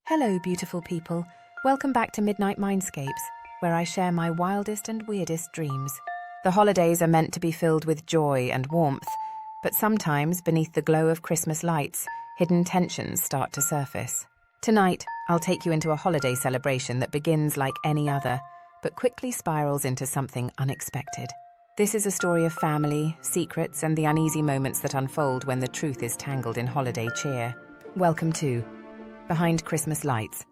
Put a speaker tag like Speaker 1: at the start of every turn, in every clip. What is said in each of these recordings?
Speaker 1: Hello, beautiful people. Welcome back to Midnight Mindscapes, where I share my wildest and weirdest dreams. The holidays are meant to be filled with joy and warmth, but sometimes, beneath the glow of Christmas lights, hidden tensions start to surface. Tonight, I'll take you into a holiday celebration that begins like any other, but quickly spirals into something unexpected. This is a story of family, secrets, and the uneasy moments that unfold when the truth is tangled in holiday cheer. Welcome to Behind Christmas Lights.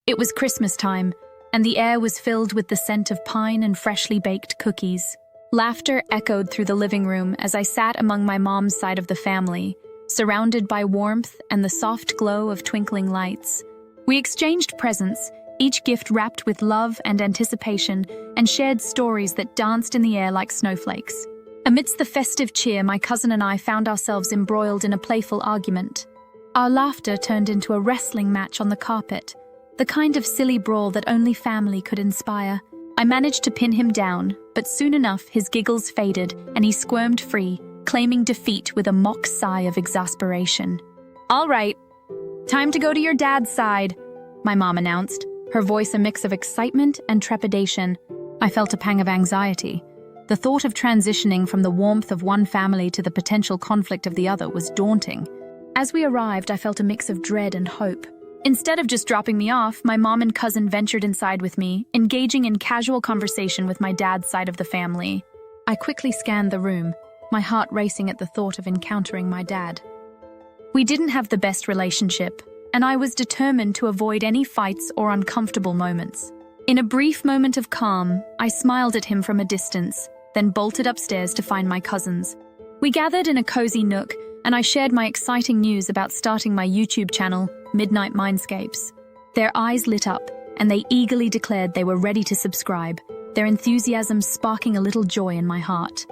Speaker 2: It was Christmas time, and the air was filled with the scent of pine and freshly baked cookies. Laughter echoed through the living room as I sat among my mom's side of the family, surrounded by warmth and the soft glow of twinkling lights. We exchanged presents, each gift wrapped with love and anticipation, and shared stories that danced in the air like snowflakes. Amidst the festive cheer, my cousin and I found ourselves embroiled in a playful argument. Our laughter turned into a wrestling match on the carpet, the kind of silly brawl that only family could inspire. I managed to pin him down, but soon enough his giggles faded and he squirmed free, claiming defeat with a mock sigh of exasperation. "All right, time to go to your dad's side," my mom announced, her voice a mix of excitement and trepidation. I felt a pang of anxiety. The thought of transitioning from the warmth of one family to the potential conflict of the other was daunting. As we arrived, I felt a mix of dread and hope. Instead of just dropping me off, my mom and cousin ventured inside with me, engaging in casual conversation with my dad's side of the family. I quickly scanned the room, my heart racing at the thought of encountering my dad. We didn't have the best relationship, and I was determined to avoid any fights or uncomfortable moments. In a brief moment of calm, I smiled at him from a distance, then bolted upstairs to find my cousins. We gathered in a cozy nook, and I shared my exciting news about starting my YouTube channel, Midnight Mindscapes. Their eyes lit up, and they eagerly declared they were ready to subscribe, their enthusiasm sparking a little joy in my heart.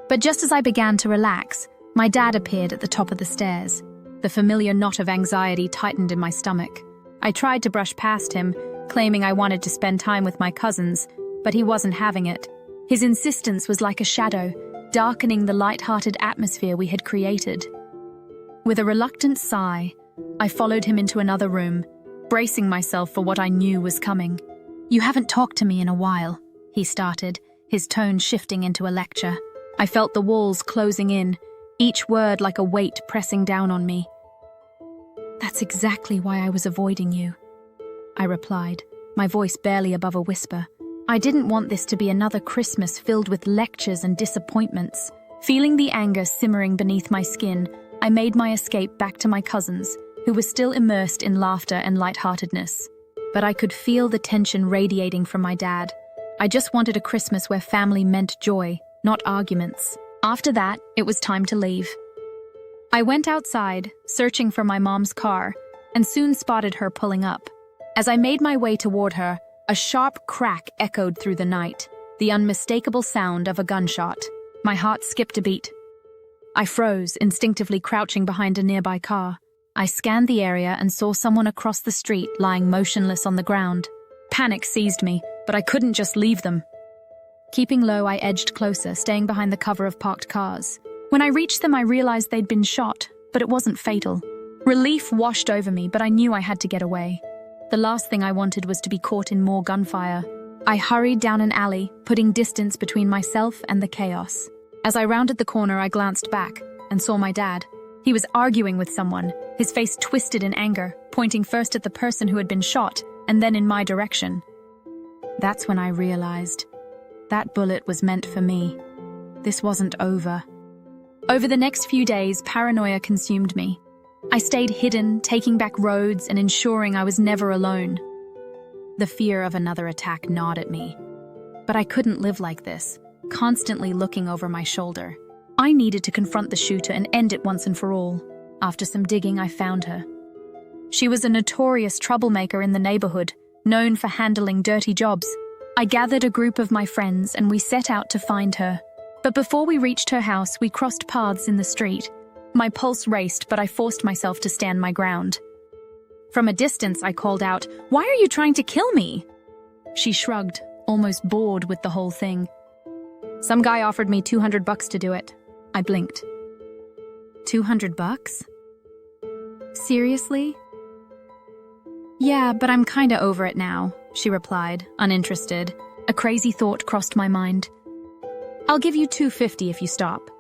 Speaker 2: But just as I began to relax, my dad appeared at the top of the stairs. The familiar knot of anxiety tightened in my stomach. I tried to brush past him, claiming I wanted to spend time with my cousins, but he wasn't having it. His insistence was like a shadow, darkening the light-hearted atmosphere we had created. With a reluctant sigh, I followed him into another room, bracing myself for what I knew was coming. "You haven't talked to me in a while," he started, his tone shifting into a lecture. I felt the walls closing in, each word like a weight pressing down on me. "That's exactly why I was avoiding you," I replied, my voice barely above a whisper. I didn't want this to be another Christmas filled with lectures and disappointments. Feeling the anger simmering beneath my skin, I made my escape back to my cousins, who were still immersed in laughter and lightheartedness. But I could feel the tension radiating from my dad. I just wanted a Christmas where family meant joy, not arguments. After that, it was time to leave. I went outside, searching for my mom's car, and soon spotted her pulling up. As I made my way toward her, a sharp crack echoed through the night, the unmistakable sound of a gunshot. My heart skipped a beat. I froze, instinctively crouching behind a nearby car. I scanned the area and saw someone across the street lying motionless on the ground. Panic seized me, but I couldn't just leave them. Keeping low, I edged closer, staying behind the cover of parked cars. When I reached them, I realized they'd been shot, but it wasn't fatal. Relief washed over me, but I knew I had to get away. The last thing I wanted was to be caught in more gunfire. I hurried down an alley, putting distance between myself and the chaos. As I rounded the corner, I glanced back and saw my dad. He was arguing with someone, his face twisted in anger, pointing first at the person who had been shot and then in my direction. That's when I realized that bullet was meant for me. This wasn't over. Over the next few days, paranoia consumed me. I stayed hidden, taking back roads and ensuring I was never alone. The fear of another attack gnawed at me. But I couldn't live like this, constantly looking over my shoulder. I needed to confront the shooter and end it once and for all. After some digging, I found her. She was a notorious troublemaker in the neighborhood, known for handling dirty jobs. I gathered a group of my friends and we set out to find her. But before we reached her house, we crossed paths in the street. My pulse raced, but I forced myself to stand my ground. From a distance, I called out, "Why are you trying to kill me?" She shrugged, almost bored with the whole thing. "Some guy offered me $200 to do it." I blinked. $200? Seriously? "Yeah, but I'm kinda over it now," she replied, uninterested. A crazy thought crossed my mind. "I'll give you $250 if you stop."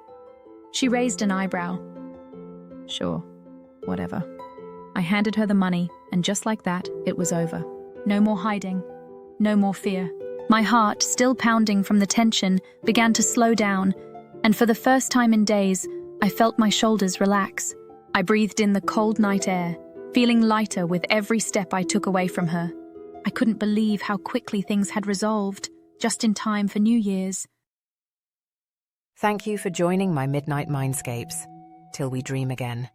Speaker 2: She raised an eyebrow. "Sure, whatever." I handed her the money, and just like that, it was over. No more hiding, no more fear. My heart, still pounding from the tension, began to slow down, and for the first time in days, I felt my shoulders relax. I breathed in the cold night air, feeling lighter with every step I took away from her. I couldn't believe how quickly things had resolved, just in time for New Year's.
Speaker 1: Thank you for joining my Midnight Mindscapes. Till we dream again.